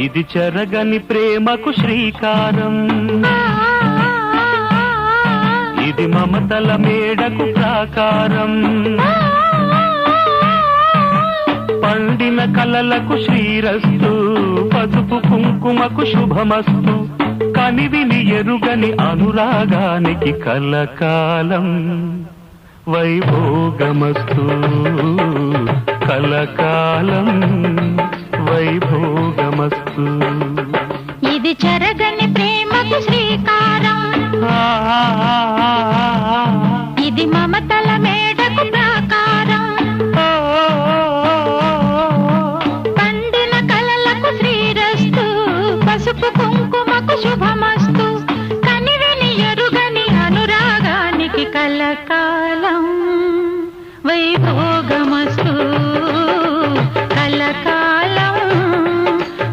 ఇది చెరగని ప్రేమకు శ్రీకారం, ఇది మమతల మేడకు ప్రాకారం, పండిన కలలకు శ్రీరస్తు, పసుపు కుంకుమకు శుభమస్తు, కనివిని ఎరుగని అనురాగానికి కలకాలం వైభోగమస్తు, కలకాలం వైభోగమస్తు. ఇది చెరగని ప్రేమకు శ్రీకారం, ఇది మమతల